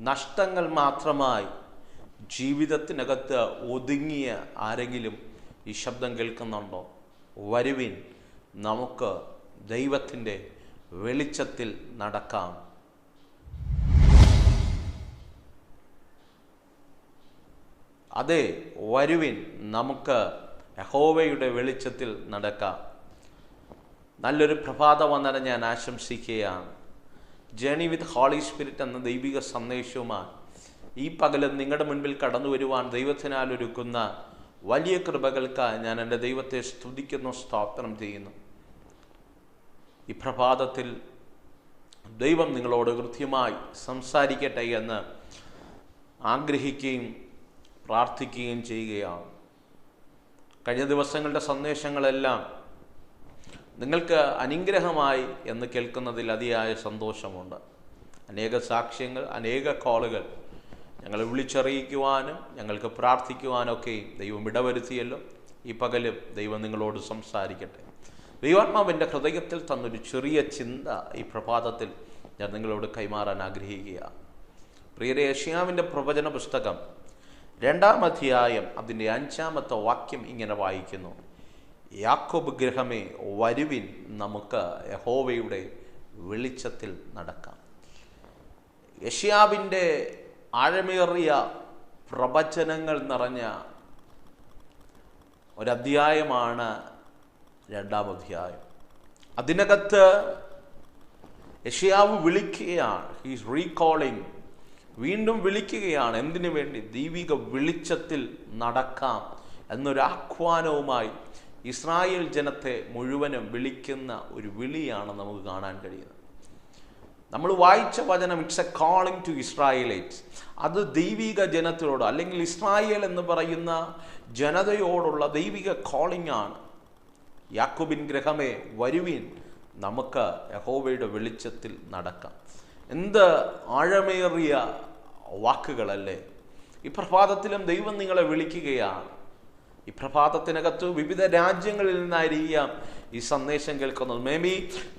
നഷ്ടങ്ങൾ മാത്രമായി ജീവിതത്തിനകത്ത് ഒതുങ്ങിയ ആരെങ്കിലും ഈ ശബ്ദം കേൾക്കുന്നുണ്ടോ? വരുവിൻ, നമുക്ക് ദൈവത്തിൻ്റെ വെളിച്ചത്തിൽ നടക്കാം. അതെ, വരുവിൻ, നമുക്ക് യഹോവയുടെ വെളിച്ചത്തിൽ നടക്കാം. നല്ലൊരു പ്രഭാതവന്ദനം ഞാൻ ആശംസിക്കുകയാണ്. ജേണി വിത്ത് ഹോളി സ്പിരിറ്റ് എന്ന ദൈവിക സന്ദേശവുമായി ഈ പകലും നിങ്ങളുടെ മുൻപിൽ കടന്നു വരുവാൻ ദൈവത്തിനാൽ ഒരുക്കുന്ന വലിയ കൃപകൾക്കായി ഞാൻ എൻ്റെ ദൈവത്തെ സ്തുതിക്കുന്നു, സ്തോത്രം ചെയ്യുന്നു. ഈ പ്രഭാതത്തിൽ ദൈവം നിങ്ങളോട് കൃത്യമായി സംസാരിക്കട്ടെ എന്ന് ആഗ്രഹിക്കുകയും പ്രാർത്ഥിക്കുകയും ചെയ്യുകയാണ്. കഴിഞ്ഞ ദിവസങ്ങളുടെ സന്ദേശങ്ങളെല്ലാം നിങ്ങൾക്ക് അനുഗ്രഹമായി എന്ന് കേൾക്കുന്നതിൽ അതിയായ സന്തോഷമുണ്ട്. അനേക സാക്ഷ്യങ്ങൾ, അനേക കോളുകൾ ഞങ്ങളെ വിളിച്ചറിയിക്കുവാനും ഞങ്ങൾക്ക് പ്രാർത്ഥിക്കുവാനൊക്കെയും ദൈവം ഇടവരുത്തിയല്ലോ. ഈ പകലും ദൈവം നിങ്ങളോട് സംസാരിക്കട്ടെ. ദൈവാത്മാവിൻ്റെ ഹൃദയത്തിൽ തന്നൊരു ചെറിയ ചിന്ത ഈ പ്രഭാതത്തിൽ ഞാൻ നിങ്ങളോട് കൈമാറാൻ ആഗ്രഹിക്കുകയാണ്. പ്രിയരെ, യെശയ്യാവിൻ്റെ പ്രവചന പുസ്തകം 2-ാം അധ്യായം അതിൻ്റെ 5-ാമത്തെ വാക്യം ഇങ്ങനെ വായിക്കുന്നു: യാക്കോബ് ഗൃഹമേ, വരുവിൻ, നമുക്ക് യഹോവയുടെ വെളിച്ചത്തിൽ നടക്കാം. യെശയ്യാവിൻ്റെ ആഴമേറിയ പ്രവചനങ്ങൾ നിറഞ്ഞ ഒരധ്യായമാണ് 2-ാം അധ്യായം. അതിനകത്ത് യെശയ്യാവ് വിളിക്കുകയാണ്, ഹീസ് റീകോളിംഗ്, വീണ്ടും വിളിക്കുകയാണ്. എന്തിനു വേണ്ടി? ദൈവിക വെളിച്ചത്തിൽ നടക്കാം എന്നൊരാഹ്വാനവുമായി ഇസ്രായേൽ ജനത്തെ മുഴുവനും വിളിക്കുന്ന ഒരു വിളിയാണ് നമുക്ക് കാണാൻ കഴിയുന്നത്. നമ്മൾ വായിച്ച വചനം, it's a calling to Israelites. അത് ദൈവിക ജനത്തിനോട്, അല്ലെങ്കിൽ ഇസ്രായേൽ എന്ന് പറയുന്ന ജനതയോടുള്ള ദൈവിക കോളിംഗ് ആണ്. യാക്കോബിൻ ഗൃഹമേ, വരുവീൻ, നമുക്ക് യഹോവയുടെ വെളിച്ചത്തിൽ നടക്കാം. എന്ത് ആഴമേറിയ വാക്കുകളല്ലേ! ഈ പ്രഭാതത്തിലും ദൈവം നിങ്ങളെ വിളിക്കുകയാണ്. ഈ പ്രഭാതത്തിനകത്ത് വിവിധ രാജ്യങ്ങളിൽ നിന്നായിരിക്കാം ഈ സന്ദേശം കേൾക്കുന്നത്. മേ ബി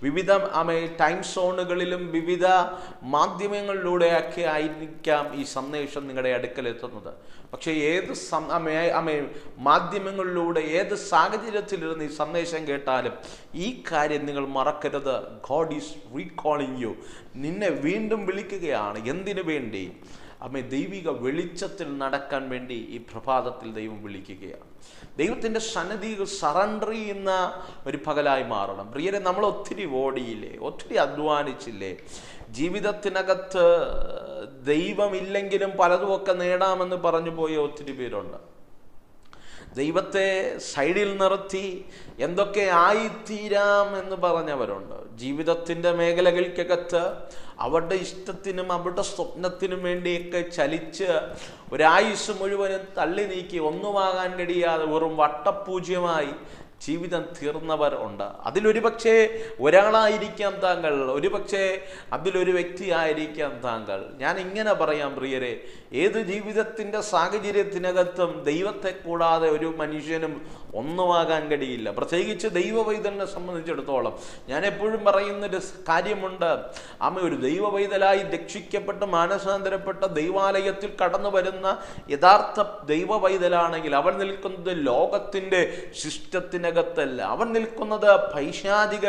വിവിധ ടൈം സോണുകളിലും വിവിധ മാധ്യമങ്ങളിലൂടെയൊക്കെ ആയിരിക്കാം ഈ സന്ദേശം നിങ്ങളുടെ അടുക്കൽ എത്തുന്നത്. പക്ഷേ ഏത് മാധ്യമങ്ങളിലൂടെ, ഏത് സാഹചര്യത്തിലിരുന്ന് ഈ സന്ദേശം കേട്ടാലും ഈ കാര്യം നിങ്ങൾ മറക്കരുത്. God is recalling you. നിന്നെ വീണ്ടും വിളിക്കുകയാണ്. എന്തിനു വേണ്ടി? ദൈവിക വെളിച്ചത്തിൽ നടക്കാൻ വേണ്ടി ഈ പ്രഭാതത്തിൽ ദൈവം വിളിക്കുകയാണ്. ദൈവത്തിൻ്റെ സന്നിധിയിൽ സറണ്ടർ ചെയ്യുന്ന ഒരു പകലായി മാറണം. പ്രിയരെ, നമ്മൾ ഒത്തിരി ഓടിയില്ലേ, ഒത്തിരി അധ്വാനിച്ചില്ലേ? ജീവിതത്തിനകത്ത് ദൈവമില്ലെങ്കിലും പലതുമൊക്കെ നേടാമെന്ന് പറഞ്ഞു പോയ ഒത്തിരി പേരുണ്ട്. ദൈവത്തെ സൈഡിൽ നിർത്തി എന്തൊക്കെ ആയിത്തീരാം എന്ന് പറഞ്ഞവരുണ്ട്. ജീവിതത്തിൻ്റെ മേഖലകൾക്കകത്ത് അവരുടെ ഇഷ്ടത്തിനും അവരുടെ സ്വപ്നത്തിനും വേണ്ടിയൊക്കെ ചലിച്ച് ഒരായുസ് മുഴുവനും തള്ളി നീക്കി ഒന്നുമാകാൻ കഴിയാതെ വെറും വട്ടപൂജ്യമായി ജീവിതം തീർന്നവർ ഉണ്ട്. അതിലൊരുപക്ഷെ ഒരാളായിരിക്കാം താങ്കൾ, ഒരുപക്ഷെ അതിലൊരു വ്യക്തിയായിരിക്കാം താങ്കൾ. ഞാൻ ഇങ്ങനെ പറയാം പ്രിയരെ, ഏത് ജീവിതത്തിൻ്റെ സാഹചര്യത്തിനകത്തും ദൈവത്തെ കൂടാതെ ഒരു മനുഷ്യനും ഒന്നുമാകാൻ കഴിയില്ല. പ്രത്യേകിച്ച് ദൈവവൈതലിനെ സംബന്ധിച്ചിടത്തോളം ഞാൻ എപ്പോഴും പറയുന്നൊരു കാര്യമുണ്ട്. ഒരു ദൈവവൈതലായി രക്ഷിക്കപ്പെട്ട് മാനസാന്തരപ്പെട്ട ദൈവാലയത്തിൽ കടന്നു വരുന്ന യഥാർത്ഥ ദൈവവൈതലാണെങ്കിൽ അവൻ നിൽക്കുന്നത് ലോകത്തിൻ്റെ സിസ്റ്റത്തിനകത്തല്ല, അവൻ നിൽക്കുന്നത് പൈശാചിക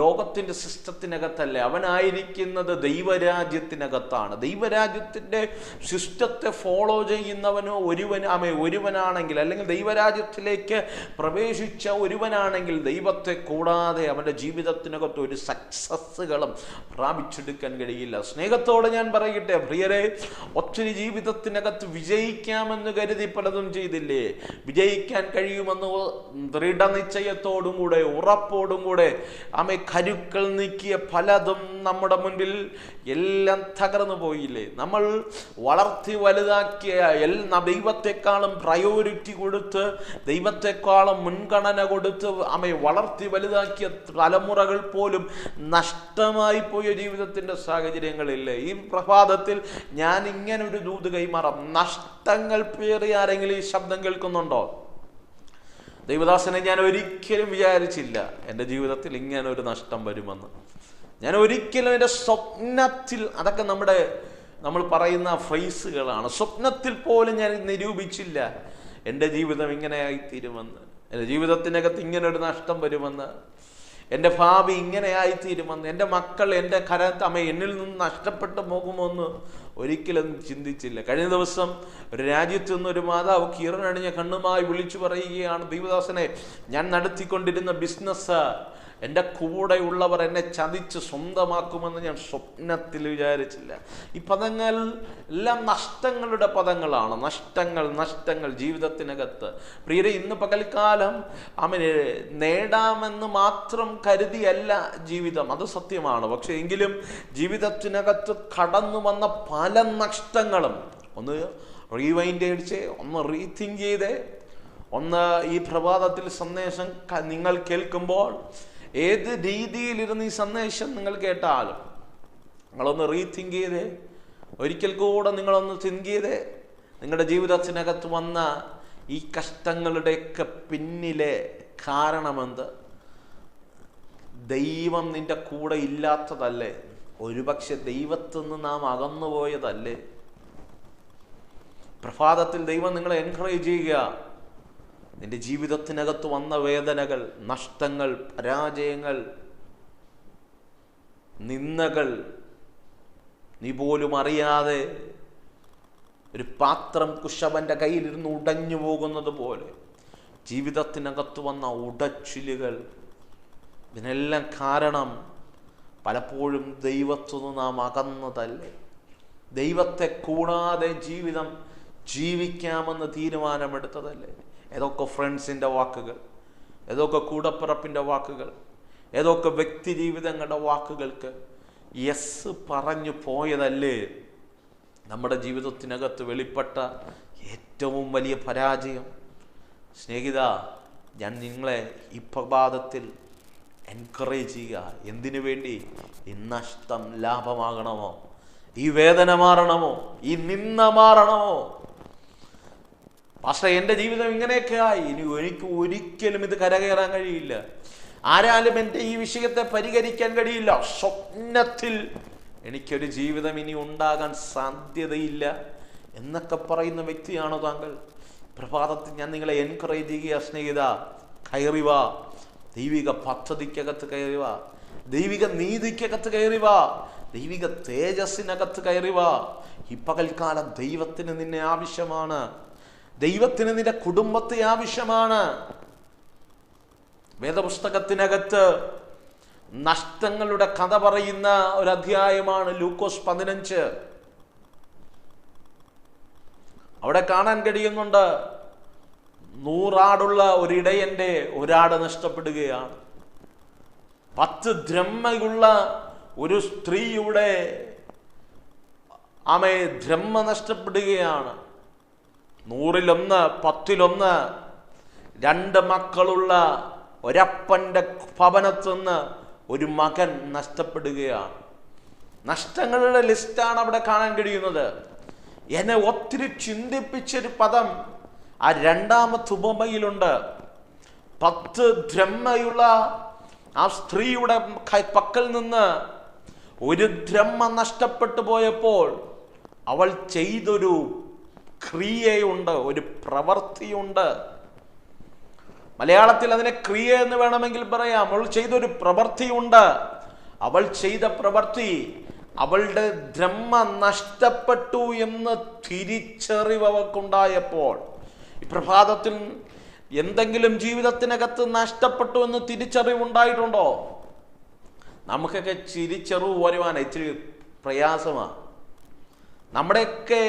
ലോകത്തിൻ്റെ സിസ്റ്റത്തിനകത്തല്ല, അവനായിരിക്കുന്നത് ദൈവരാജ്യത്തിനകത്താണ്. ദൈവരാജ്യത്തിൻ്റെ സിസ്റ്റത്തെ ഫോളോ ചെയ്യുന്നവനോ ഒരുവനാണെങ്കിൽ, അല്ലെങ്കിൽ ദൈവരാജ്യത്തിലേക്ക് പ്രവേശിച്ച ഒരുവനാണെങ്കിൽ ദൈവത്തെ കൂടാതെ അവൻ്റെ ജീവിതത്തിനകത്ത് ഒരു സക്സസ്സുകളും പ്രാപിച്ചെടുക്കാൻ കഴിയില്ല. സ്നേഹത്തോടെ ഞാൻ പറയട്ടെ പ്രിയരെ, ഒത്തിരി ജീവിതത്തിനകത്ത് വിജയിക്കാമെന്ന് കരുതി പലതും ചെയ്തില്ലേ? വിജയിക്കാൻ കഴിയുമെന്ന് ദൃഢനിശ്ചയത്തോടും കൂടെ, ഉറപ്പോടും കൂടെ കരുക്കൾ നീക്കിയ പലതും നമ്മുടെ മുൻപിൽ എല്ലാം തകർന്നു പോയില്ലേ? നമ്മൾ വളർത്തി വലുതാക്കിയ ദൈവത്തെക്കാളും പ്രയോറിറ്റി കൊടുത്ത്, ദൈവത്തെക്കാളും മുൻഗണന കൊടുത്ത് വളർത്തി വലുതാക്കിയ തലമുറകൾ പോലും നഷ്ടമായി പോയ ജീവിതത്തിൻ്റെ സാഹചര്യങ്ങളില്ലേ? ഈ പ്രഭാതത്തിൽ ഞാൻ ഇങ്ങനെ ഒരു ദൂത് കൈമാറാം. നഷ്ടങ്ങൾ പേറിയ ആരെങ്കിലും ഈ ശബ്ദം കേൾക്കുന്നുണ്ടോ? ദൈവദാസനെ, ഞാൻ ഒരിക്കലും വിചാരിച്ചില്ല എൻ്റെ ജീവിതത്തിൽ ഇങ്ങനെ ഒരു നഷ്ടം വരുമെന്ന്. ഞാൻ ഒരിക്കലും എൻ്റെ സ്വപ്നത്തിൽ, അതൊക്കെ നമ്മുടെ നമ്മൾ പറയുന്ന ഫ്രേസുകളാണ്. സ്വപ്നത്തിൽ പോലും ഞാൻ നിരൂപിച്ചില്ല എൻ്റെ ജീവിതം ഇങ്ങനെയായിത്തീരുമെന്ന്, എൻ്റെ ജീവിതത്തിനകത്ത് ഇങ്ങനൊരു നഷ്ടം വരുമെന്ന്, എൻ്റെ ഭാവി ഇങ്ങനെയായിത്തീരുമെന്ന്, എൻ്റെ മക്കൾ എൻ്റെ എന്നിൽ നിന്ന് നഷ്ടപ്പെട്ടു പോകുമെന്ന് ഒരിക്കലും ചിന്തിച്ചില്ല. കഴിഞ്ഞ ദിവസം ഒരു രാജ്യത്തു നിന്നൊരു മാതാവ് കീറനണിഞ്ഞ കണ്ണുമായി വിളിച്ചു പറയുകയാണ്, ദൈവദാസനെ, ഞാൻ നടത്തിക്കൊണ്ടിരുന്ന ബിസിനസ് എൻ്റെ കൂടെയുള്ളവർ എന്നെ ചതിച്ച് സ്വന്തമാക്കുമെന്ന് ഞാൻ സ്വപ്നത്തിൽ വിചാരിച്ചില്ല. ഈ പദങ്ങൾ എല്ലാം നഷ്ടങ്ങളുടെ പദങ്ങളാണ്. നഷ്ടങ്ങൾ ജീവിതത്തിനകത്ത്. പ്രിയരെ, ഇന്ന് പകൽക്കാലം നേടാമെന്ന് മാത്രം കരുതിയല്ല ജീവിതം, അത് സത്യമാണ്. പക്ഷെ എങ്കിലും ജീവിതത്തിനകത്ത് കടന്നു വന്ന പല നഷ്ടങ്ങളും ഒന്ന് റീവൈൻഡ് അടിച്ച്, ഒന്ന് റീതിങ്ക് ചെയ്ത്, ഒന്ന് ഈ പ്രഭാതത്തിൽ സന്ദേശം നിങ്ങൾ കേൾക്കുമ്പോൾ ഏത് രീതിയിലിരുന്ന് ഈ സന്ദേശം നിങ്ങൾ കേട്ടാലും നിങ്ങളൊന്ന് റീതിങ്ക് ചെയ്തേ, ഒരിക്കൽ കൂടെ നിങ്ങളൊന്ന് തിങ്ക് ചെയ്തേ. നിങ്ങളുടെ ജീവിതത്തിനകത്ത് വന്ന ഈ കഷ്ടങ്ങളുടെയൊക്കെ പിന്നിലെ കാരണമെന്ത്? ദൈവം നിന്റെ കൂടെ ഇല്ലാത്തതല്ലേ? ഒരുപക്ഷെ ദൈവത്തിൽ നിന്ന് നാം അകന്നുപോയതല്ലേ? പ്രഭാതത്തിൽ ദൈവം നിങ്ങളെ എൻകറേജ് ചെയ്യുക. നിന്റെ ജീവിതത്തിനകത്ത് വന്ന വേദനകൾ, നഷ്ടങ്ങൾ, പരാജയങ്ങൾ, നിന്ദകൾ, നീ പോലും അറിയാതെ ഒരു പാത്രം കുശവന്റെ കയ്യിലിരുന്ന് ഉടഞ്ഞു പോകുന്നത് പോലെ ജീവിതത്തിനകത്ത് വന്ന ഉടച്ചിലുകൾ, ഇതിനെല്ലാം കാരണം പലപ്പോഴും ദൈവത്തുനിന്ന് നാം അകന്നതല്ലേ? ദൈവത്തെ കൂടാതെ ജീവിതം ജീവിക്കാമെന്ന് തീരുമാനമെടുത്തതല്ലേ? ഏതൊക്കെ ഫ്രണ്ട്സിൻ്റെ വാക്കുകൾ, ഏതൊക്കെ കൂടപ്പിറപ്പിൻ്റെ വാക്കുകൾ, ഏതൊക്കെ വ്യക്തി ജീവിതങ്ങളുടെ വാക്കുകൾക്ക് യെസ് പറഞ്ഞു പോയതല്ലേ നമ്മുടെ ജീവിതത്തിനകത്ത് വെളിപ്പെട്ട ഏറ്റവും വലിയ പരാജയം? സ്നേഹിത, ഞാൻ നിങ്ങളെ ഈ പ്രഭാതത്തിൽ എൻകറേജ് ചെയ്യുക. എന്തിനു വേണ്ടി? ഈ നഷ്ടം ലാഭമാകണമോ? ഈ വേദന മാറണമോ? ഈ നിന്ദ മാറണമോ? പക്ഷേ എൻ്റെ ജീവിതം ഇങ്ങനെയൊക്കെ ആയി, ഇനി എനിക്ക് ഒരിക്കലും ഇത് കരകയറാൻ കഴിയില്ല, ആരാലും എൻ്റെ ഈ വിഷയത്തെ പരിഹരിക്കാൻ കഴിയില്ല, സ്വപ്നത്തിൽ എനിക്കൊരു ജീവിതം ഇനി ഉണ്ടാകാൻ സാധ്യതയില്ല എന്നൊക്കെ പറയുന്ന വ്യക്തിയാണോ താങ്കൾ? പ്രഭാതത്തിൽ ഞാൻ നിങ്ങളെ എൻകറേജ് ചെയ്യുക. സ്നേഹിത, കയറി വാ, ദൈവിക പദ്ധതിക്കകത്ത് കയറി വാ, ദൈവിക നീതിക്കകത്ത് കയറി വാ, ദൈവിക തേജസ്സിനകത്ത് കയറി വാ. ഈ പകൽക്കാലം ദൈവത്തിന് നിന്നെ ആവശ്യമാണ്, ദൈവത്തിന് നിന്റെ കുടുംബത്തെ ആവശ്യമാണ്. വേദപുസ്തകത്തിനകത്ത് നഷ്ടങ്ങളുടെ കഥ പറയുന്ന ഒരു അധ്യായമാണ് ലൂക്കോസ് 15. അവിടെ കാണാൻ കഴിയുന്നുണ്ട്, 100 ആടുള്ള ഒരിടയന്റെ ഒരാട് നഷ്ടപ്പെടുകയാണ്. 10 ദ്രഹ്മയുള്ള ഒരു സ്ത്രീയുടെ ദ്രഹ്മ നഷ്ടപ്പെടുകയാണ്. 100-1, 10-1, 2 മക്കളുള്ള ഒരപ്പൻ്റെ ഭവനത്തുനിന്ന് ഒരു മകൻ നഷ്ടപ്പെടുകയാണ്. നഷ്ടങ്ങളുടെ ലിസ്റ്റാണ് അവിടെ കാണാൻ കഴിയുന്നത്. എന്നെ ഒത്തിരി ചിന്തിപ്പിച്ചൊരു പദം ആ 2ാമത്തെ ഉപമയിലുണ്ട്. 10 ദ്രഹ്മയുള്ള ആ സ്ത്രീയുടെ പക്കൽ നിന്ന് 1 ദ്രഹ്മ നഷ്ടപ്പെട്ടു പോയപ്പോൾ അവൾ ചെയ്തൊരു ക്രിയയുണ്ട്, ഒരു പ്രവൃത്തിയുണ്ട്. മലയാളത്തിൽ അതിനെ ക്രിയ എന്ന് വേണമെങ്കിൽ പറയാം. അവൾ ചെയ്തൊരു പ്രവൃത്തിയുണ്ട്. അവൾ ചെയ്ത പ്രവൃത്തി, അവളുടെ ദ്രഹ്മ നഷ്ടപ്പെട്ടു എന്ന് തിരിച്ചറിവ് അവൾക്കുണ്ടായപ്പോൾ, ഈ പ്രഭാതത്തിൽ എന്തെങ്കിലും ജീവിതത്തിനകത്ത് നഷ്ടപ്പെട്ടു എന്ന് തിരിച്ചറിവുണ്ടായിട്ടുണ്ടോ? നമുക്കൊക്കെ തിരിച്ചറിവ് വരുവാൻ ഇച്ചിരി പ്രയാസമാണ്. നമ്മുടെയൊക്കെ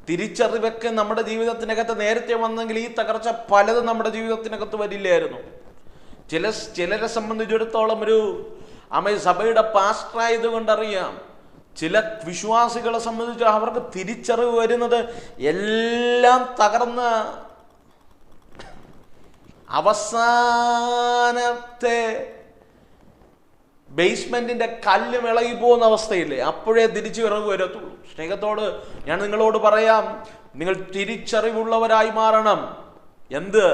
തിരിച്ചറിവൊക്കെ നമ്മുടെ ജീവിതത്തിനകത്ത് നേരത്തെ വന്നെങ്കിൽ ഈ തകർച്ച പലതും നമ്മുടെ ജീവിതത്തിനകത്ത് വരില്ലായിരുന്നു. ചിലരെ സംബന്ധിച്ചിടത്തോളം ഒരു സഭയുടെ പാസ്റ്റർ ആയതുകൊണ്ടറിയാം, ചില വിശ്വാസികളെ സംബന്ധിച്ച് അവർക്ക് തിരിച്ചറിവ് വരുന്നത് എല്ലാം തകർന്ന് അവസാനത്തെ ബേസ്മെന്റിന്റെ കല്ല് ഇളകി പോകുന്ന അവസ്ഥയില്ലേ, അപ്പോഴേ തിരിച്ചു ഇറങ്ങി വരത്തുള്ളൂ. സ്നേഹത്തോട് ഞാൻ നിങ്ങളോട് പറയാം, നിങ്ങൾ തിരിച്ചറിവുള്ളവരായി മാറണം. എന്ത്?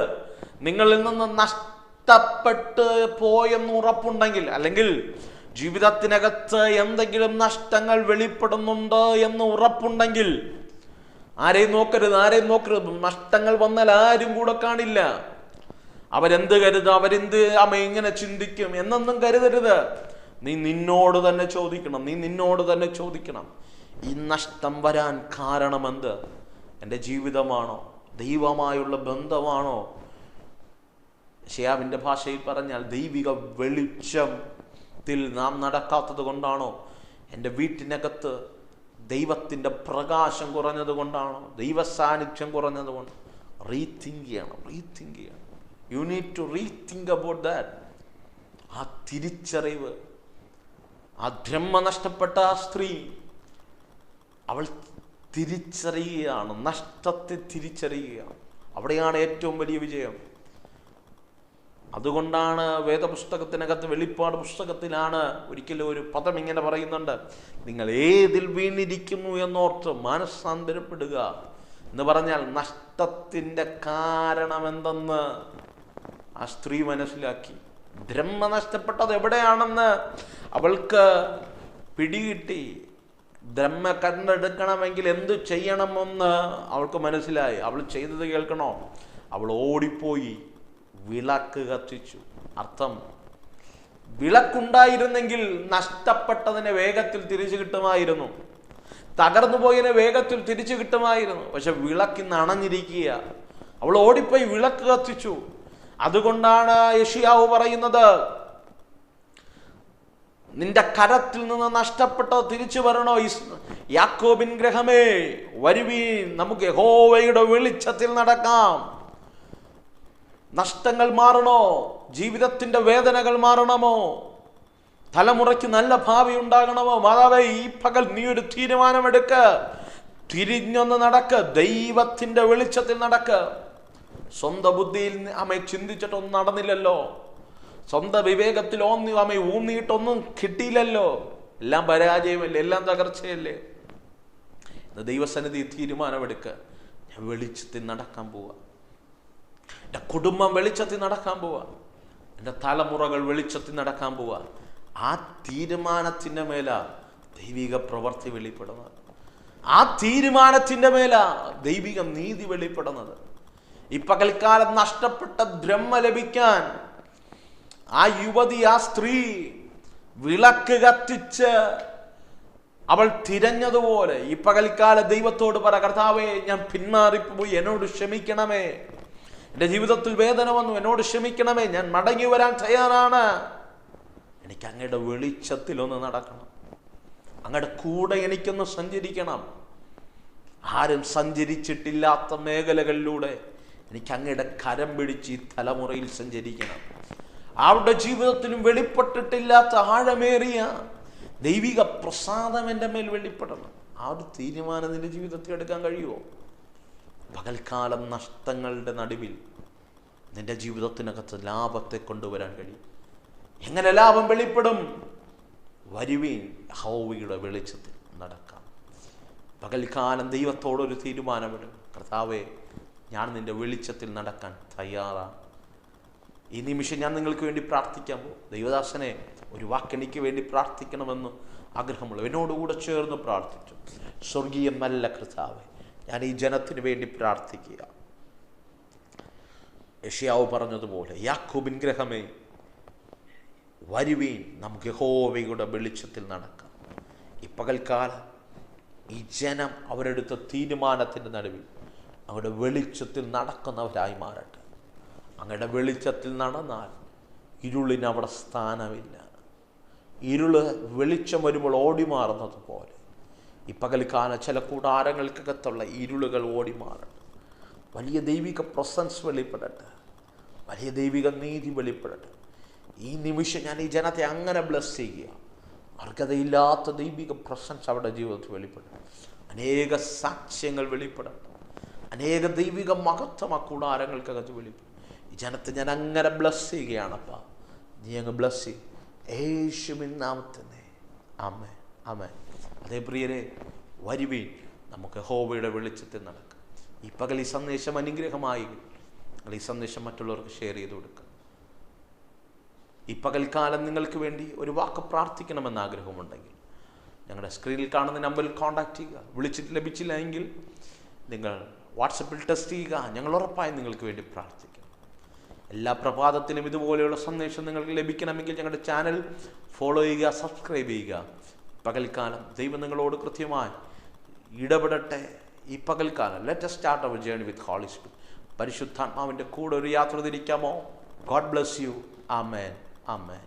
നിങ്ങളിൽ നിന്ന് നഷ്ടപ്പെട്ട് പോയെന്ന് ഉറപ്പുണ്ടെങ്കിൽ, അല്ലെങ്കിൽ ജീവിതത്തിനകത്ത് എന്തെങ്കിലും നഷ്ടങ്ങൾ വെളിപ്പെടുന്നുണ്ട് എന്ന് ഉറപ്പുണ്ടെങ്കിൽ ആരെയും നോക്കരുത്. നഷ്ടങ്ങൾ വന്നാൽ ആരും കൂടെ കാണില്ല. അവരെന്ത് കരുതും, അവരെന്ത് അമ്മ ഇങ്ങനെ ചിന്തിക്കും എന്നൊന്നും കരുതരുത്. നീ നിന്നോട് തന്നെ ചോദിക്കണം, ഈ നഷ്ടം വരാൻ കാരണമെന്ത്? എൻ്റെ ജീവിതമാണോ? ദൈവമായുള്ള ബന്ധമാണോ? യെശയ്യാവിൻ്റെ ഭാഷയിൽ പറഞ്ഞാൽ ദൈവിക വെളിച്ചത്തിൽ നാം നടക്കാത്തത് കൊണ്ടാണോ? എൻ്റെ വീട്ടിനകത്ത് ദൈവത്തിൻ്റെ പ്രകാശം കുറഞ്ഞത് കൊണ്ടാണോ? ദൈവ സാന്നിധ്യം കുറഞ്ഞത് കൊണ്ട്? റീതിങ്ക് ചെയ്യണം. You need to rethink about that. ആ തിരിച്ചറിവ്, ആ ബ്രഹ്മ നഷ്ടപ്പെട്ട ആ സ്ത്രീ അവൾ തിരിച്ചറിയുകയാണ്, നഷ്ടത്തെ തിരിച്ചറിയുകയാണ്. അവിടെയാണ് ഏറ്റവും വലിയ വിജയം. അതുകൊണ്ടാണ് വേദപുസ്തകത്തിനകത്ത്, വെളിപ്പാട് പുസ്തകത്തിലാണ് ഒരിക്കലും ഒരു പദം ഇങ്ങനെ പറയുന്നുണ്ട്, നിങ്ങൾ ഏതിൽ വീണിരിക്കുന്നു എന്നോർത്ത് മാനസാന്തരപ്പെടുക എന്ന് പറഞ്ഞാൽ നഷ്ടത്തിൻ്റെ കാരണം എന്തെന്ന് ആ സ്ത്രീ മനസ്സിലാക്കി. ബ്രഹ്മ നഷ്ടപ്പെട്ടത് എവിടെയാണെന്ന് അവൾക്ക് പിടികിട്ടി. ബ്രഹ്മ കണ്ടെടുക്കണമെങ്കിൽ എന്തു ചെയ്യണമെന്ന് അവൾക്ക് മനസ്സിലായി. അവൾ ചെയ്തത് കേൾക്കണോ? അവൾ ഓടിപ്പോയി വിളക്ക് കത്തിച്ചു. അർത്ഥം, വിളക്കുണ്ടായിരുന്നെങ്കിൽ നഷ്ടപ്പെട്ടതിനെ വേഗത്തിൽ തിരിച്ചു കിട്ടുമായിരുന്നു, തകർന്നു പോയതിനെ വേഗത്തിൽ തിരിച്ചു കിട്ടുമായിരുന്നു. പക്ഷെ വിളക്കിന്ന് അണഞ്ഞിരിക്കുക. അവൾ ഓടിപ്പോയി വിളക്ക് കത്തിച്ചു. അതുകൊണ്ടാണ് യെശയ്യാവ് പറയുന്നത്, നിന്റെ കരത്തിൽ നിന്ന് നഷ്ടപ്പെട്ടത് തിരിച്ചു വരണോ? യാക്കോബിൻ ഗൃഹമേ വരുവീൻ, നമുക്ക് യഹോവയുടെ വെളിച്ചത്തിൽ നടക്കാം. നഷ്ടങ്ങൾ മാറണോ? ജീവിതത്തിൻ്റെ വേദനകൾ മാറണമോ? തലമുറയ്ക്ക് നല്ല ഭാവി ഉണ്ടാകണമോ? മാതാവേ, ഈ പകൽ നീ ഒരു തീരുമാനമെടുക്ക. തിരിഞ്ഞൊന്ന് നടക്ക്, ദൈവത്തിൻ്റെ വെളിച്ചത്തിൽ നടക്ക്. സ്വന്തം ബുദ്ധിയിൽ അമ്മ ചിന്തിച്ചിട്ടൊന്നും നടന്നില്ലല്ലോ, സ്വന്തം വിവേകത്തിൽ അമ്മ ഊന്നിയിട്ടൊന്നും കിട്ടിയില്ലല്ലോ. എല്ലാം പരാജയമല്ലേ, എല്ലാം തകർച്ചയല്ലേ. ദൈവസന്നിധി തീരുമാനമെടുക്ക. ഞാൻ വെളിച്ചത്തിൽ നടക്കാൻ പോവാ, എൻ്റെ കുടുംബം വെളിച്ചത്തിൽ നടക്കാൻ പോവാ, എൻ്റെ തലമുറകൾ വെളിച്ചത്തിൽ നടക്കാൻ പോവാ. ആ തീരുമാനത്തിൻ്റെ മേലാ ദൈവിക പ്രവൃത്തി വെളിപ്പെടുന്നത്. ആ തീരുമാനത്തിൻ്റെ മേലാ ദൈവിക നീതി വെളിപ്പെടുന്നത്. ഈ പകൽക്കാലം നഷ്ടപ്പെട്ട ബ്രഹ്മ ലഭിക്കാൻ ആ യുവതി, ആ സ്ത്രീ വിളക്ക് കത്തിച്ച് അവൾ തിരഞ്ഞതുപോലെ ഈ പകൽക്കാല ദൈവത്തോട് പറ, കർത്താവേ, ഞാൻ പിന്മാറിപ്പോയി, എന്നോട് ക്ഷമിക്കണമേ. എൻ്റെ ജീവിതത്തിൽ വേദന വന്നു, എന്നോട് ക്ഷമിക്കണമേ. ഞാൻ മടങ്ങി വരാൻ തയ്യാറാണ്. എനിക്ക് അങ്ങയുടെ വെളിച്ചത്തിലൊന്ന് നടക്കണം, അങ്ങയുടെ കൂടെ എനിക്കൊന്ന് സഞ്ചരിക്കണം. ആരും സഞ്ചരിച്ചിട്ടില്ലാത്ത മേഖലകളിലൂടെ എനിക്ക് അങ്ങയുടെ കരം പിടിച്ച് ഈ തലമുറയിൽ സഞ്ചരിക്കണം. അവരുടെ ജീവിതത്തിലും വെളിപ്പെട്ടിട്ടില്ലാത്ത ആഴമേറിയ ദൈവിക പ്രസാദം എൻ്റെ മേൽ വെളിപ്പെടണം. ആ ഒരു തീരുമാനം നിന്റെ ജീവിതത്തിൽ എടുക്കാൻ കഴിയുമോ? പകൽക്കാലം നഷ്ടങ്ങളുടെ നടുവിൽ നിന്റെ ജീവിതത്തിനകത്ത് ലാഭത്തെ കൊണ്ടുവരാൻ കഴിയും. എങ്ങനെ ലാഭം വെളിപ്പെടും? വരുവീൻ, യഹോവയുടെ വെളിച്ചത്തിൽ നടക്കാം. പകൽക്കാലം ദൈവത്തോടൊരു തീരുമാനമെടുക്കും. കർത്താവേ, ഞാൻ നിന്റെ വെളിച്ചത്തിൽ നടക്കാൻ തയ്യാറാണ്. ഈ നിമിഷം ഞാൻ നിങ്ങൾക്ക് വേണ്ടി പ്രാർത്ഥിക്കാൻ പോകും. ദൈവദാസനെ, ഒരു വാക്കെനിക്ക് വേണ്ടി പ്രാർത്ഥിക്കണമെന്ന് ആഗ്രഹമുള്ളൂ. എന്നോടുകൂടെ ചേർന്ന് പ്രാർത്ഥിച്ചു. സ്വർഗീയ നല്ല കർത്താവേ, ഞാൻ ഈ ജനത്തിന് വേണ്ടി പ്രാർത്ഥിക്കുക. യെശയ്യാവ് പറഞ്ഞതുപോലെ, യാക്കോബിൻ ഗൃഹമേ വരുവീൻ, നമുക്ക് യഹോവയുടെ വെളിച്ചത്തിൽ നടക്കാം. ഈ പകൽക്കാലം ഈ ജനം അവരെടുത്ത തീരുമാനത്തിൻ്റെ നടുവിൽ അവരുടെ വെളിച്ചത്തിൽ നടക്കുന്നവരായി മാറട്ടെ. അങ്ങയുടെ വെളിച്ചത്തിൽ നടന്നാൽ ഇരുളിന് അവിടെ സ്ഥാനമില്ല. ഇരുള് വെളിച്ചം വരുമ്പോൾ ഓടിമാറുന്നത് പോലെ ഈ പകൽക്കാലം ചില കൂടാരങ്ങൾക്കകത്തുള്ള ഇരുളുകൾ ഓടിമാറട്ടെ. വലിയ ദൈവിക പ്രസൻസ് വെളിപ്പെടട്ടെ, വലിയ ദൈവിക നീതി വെളിപ്പെടട്ടെ. ഈ നിമിഷം ഞാൻ ഈ ജനത്തെ അങ്ങനെ ബ്ലസ് ചെയ്യുക. അർഹതയില്ലാത്ത ദൈവിക പ്രസൻസ് അവരുടെ ജീവിതത്തിൽ വെളിപ്പെടട്ടെ. അനേക സാക്ഷ്യങ്ങൾ വെളിപ്പെടട്ടെ. അനേക ദൈവിക മഹത്വം ആ കൂടാരങ്ങൾക്കകത്ത് വെളിപ്പെടും. ഈ ജനത്തെ ഞാൻ അങ്ങനെ ബ്ലസ് ചെയ്യുകയാണപ്പാ. നീ അങ്ങ് ബ്ലസ് ചെയ്യും, യേശുവിൻ നാമത്തിൽ. ആമേൻ, ആമേൻ. അതേ പ്രിയരെ, വരുവീൻ, നമുക്ക് യഹോവയുടെ വെളിച്ചത്തിൽ നടക്കാം. ഈ പകൽ ഈ സന്ദേശം അനുഗ്രഹമായി ഈ സന്ദേശം മറ്റുള്ളവർക്ക് ഷെയർ ചെയ്ത് കൊടുക്കുക. ഈ പകൽക്കാലം നിങ്ങൾക്ക് വേണ്ടി ഒരു വാക്ക് പ്രാർത്ഥിക്കണമെന്ന് ആഗ്രഹമുണ്ടെങ്കിൽ ഞങ്ങളുടെ സ്ക്രീനിൽ കാണുന്ന നമ്പറിൽ കോൺടാക്റ്റ് ചെയ്യുക. വിളിച്ചിട്ട് ലഭിച്ചില്ല എങ്കിൽ നിങ്ങൾ വാട്സപ്പിൽ ടെക്സ്റ്റ് ചെയ്യുക. ഞങ്ങൾ ഉറപ്പായും നിങ്ങൾക്ക് വേണ്ടി പ്രാർത്ഥിക്കും. എല്ലാ പ്രഭാതത്തിലും ഇതുപോലെയുള്ള സന്ദേശം നിങ്ങൾക്ക് ലഭിക്കണമെങ്കിൽ ഞങ്ങളുടെ ചാനൽ ഫോളോ ചെയ്യുക, സബ്സ്ക്രൈബ് ചെയ്യുക. പകൽക്കാലം ദൈവം നിങ്ങളോട് കൃത്യമായി ഇടപെടട്ടെ. ഈ പകൽക്കാലം let us start our journey with Holy Spirit. പരിശുദ്ധാത്മാവിൻ്റെ കൂടെ ഒരു യാത്ര തിരിക്കാമോ? God bless you. Amen. Amen.